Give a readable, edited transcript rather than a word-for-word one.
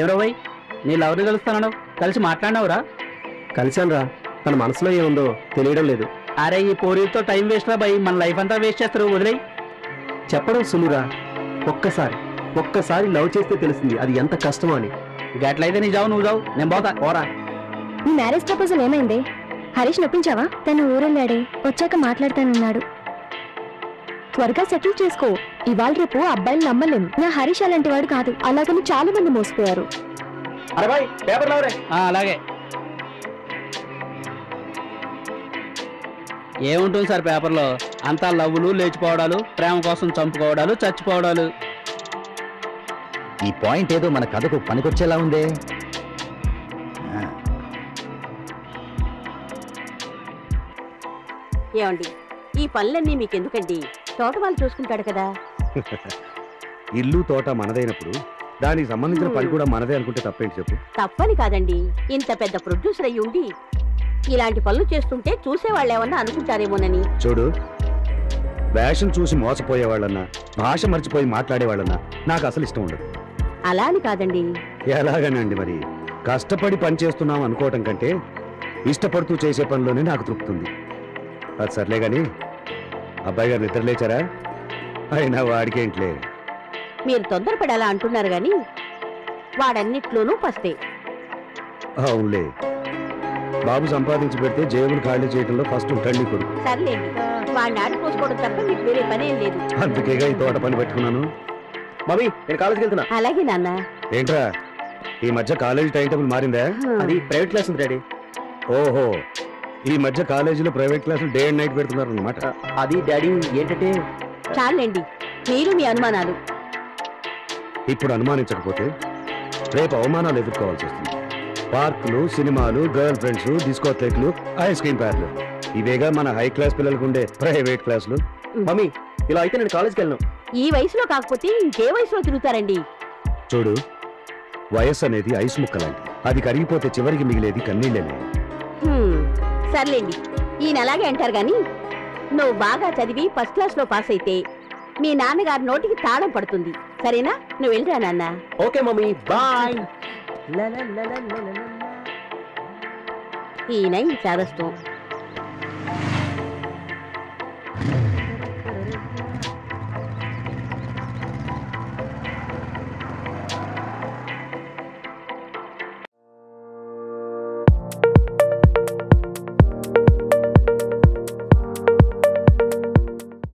ఎవరో పోయి నీ లవర్ని కలుస్తాను, కలిసి మాట్లాడినావురా? కలిశాను రా, తన మనసులో ఏముందో తెలియడం లేదు. అరే ఈ పోరీతో టైం వేస్ట్ రా భయ్, మన లైఫ్ అంతా వేస్ట్ చేస్తారు, వదిలేయి. చెప్పడం సులువురా, ఒక్కసారి లవ్ చేస్తే తెలిసింది అది ఎంత కష్టమో అని. గట్లయితే నీ జావు, నువ్వు జావు, నేను పోతా. పోరా. నీ మ్యారేజ్ ప్రపోజల్ ఏమైంది? హరీష్ నొప్పించావా? తను ఊరెళ్ళాడే, వచ్చాక మాట్లాడతానన్నాడు. త్వరగా సెటిల్ చేసుకో. ఇవాళ రేపు అబ్బాయిలు నమ్మలేం. నా హరీష్ అలాంటి వాడు కాదు. అలాగని చాలా మంది మోసపోయారు. అరే బాయ్, పేపర్ లవరే. అలాగే. ఏముంటుంది సార్ పేపర్లో? అంతా లవ్వులు, లేచిపోవడాలు, ప్రేమ కోసం చంపుకోవడాలు, చచ్చిపోవడాలు. ఈ పాయింట్ ఏదో మన కథకు పనికొచ్చేలా ఉందే. ఏమండి, ఈ పనులన్నీ మీకెందుకండి? తోట వాళ్ళు చూసుకుంటాడు కదా. ఇల్లు తోట మనదైనప్పుడు దానికి సంబంధించిన పని కూడా మనదే అనుకుంటే తప్పేంటి చెప్పు? తప్పని కాదండి, ఇంత పెద్ద ప్రొడ్యూసర్ అయ్యి ఉండి ఇలాంటి పనులు చేస్తుంటే చూసేవాళ్ళు ఏమన్నా అనుకుంటారేమోనని. చూడు, వేషం చూసి మోసపోయేవాళ్ళన్నా, భాష మర్చిపోయి మాట్లాడేవాళ్ళన్నా నాకు అసలు ఇష్టం ఉండదు. అలా అని కాదండి. ఎలాగనండి మరి? కష్టపడి పని చేస్తున్నాం అనుకోవటం కంటే ఇష్టపడుతూ చేసే పనిలోనే నాకు తృప్తుంది. అది సర్లే గాని, అబ్బాయి గారు నిద్ర లేచారా? అయినా వాడికేంట్లే. మీరు తొందరపడి అలా అంటున్నారు గాని వాడన్నిట్లోనూ ఫస్టే. అవునులే, బాబు సంపాదించి పెడితే జేబులు ఖాళీ చేయడంలో ఫస్ట్ ఉంటాడు నీ కొడుకు. సర్లేండి, వాడిని ఆడుకోసుకోవడం తప్ప మీకు వేరే పనేం లేదు. అందుకేగా ఈ తోట పని పెట్టుకున్నాను. మమ్మీ, నేను కాలేజీకి వెళ్తున్నా. అలాగే నాన్న. ఏంట్రా, ఈ మధ్య కాలేజీ టైం టేబుల్ మారిందా? అది ప్రైవేట్ క్లాస్ ఉంది డాడీ. ఓహో, ఈ మధ్య కాలేజీలో ప్రైవేట్ క్లాసులు డే అండ్ నైట్ పెడుతున్నారు అనమాట. అది డాడీ ఏంటంటే. చాలండి మీరు మీ అనుమానాలు. ఇప్పుడు అనుమానించకపోతే రేపు అవమానాలు ఎదుర్కోవాల్సి వస్తుంది. పార్కులు, సినిమాలు, గర్ల్ ఫ్రెండ్స్, డిస్కోథెక్లు, ఐస్ క్రీమ్ పార్లు, ఇవేగా మన హై క్లాస్ పిల్లలకు ఉండే ప్రైవేట్ క్లాసులు. మమ్మీ, ఇలా అయితే నేను కాలేజీకి వెళ్ళను. ఈ వయసులో కాకపోతే ఇంకే వయసులో తిరుగుతారండి? చూడు, వయస్సు అనేది ఐస్ ముక్క లాంటిది. అది కరిగిపోతే చివరికి మిగిలేది కన్నీళ్ళనే. సర్లేండి, ఈయన అలాగే అంటారు గాని నువ్వు బాగా చదివి ఫస్ట్ క్లాస్ లో పాస్ అయితే మీ నాన్నగారి నోటికి తాళం పడుతుంది. సరేనా? నువ్వు వెళ్ళరా నాన్న. Okay mummy, bye. ఈయన ఈ చాదస్తం.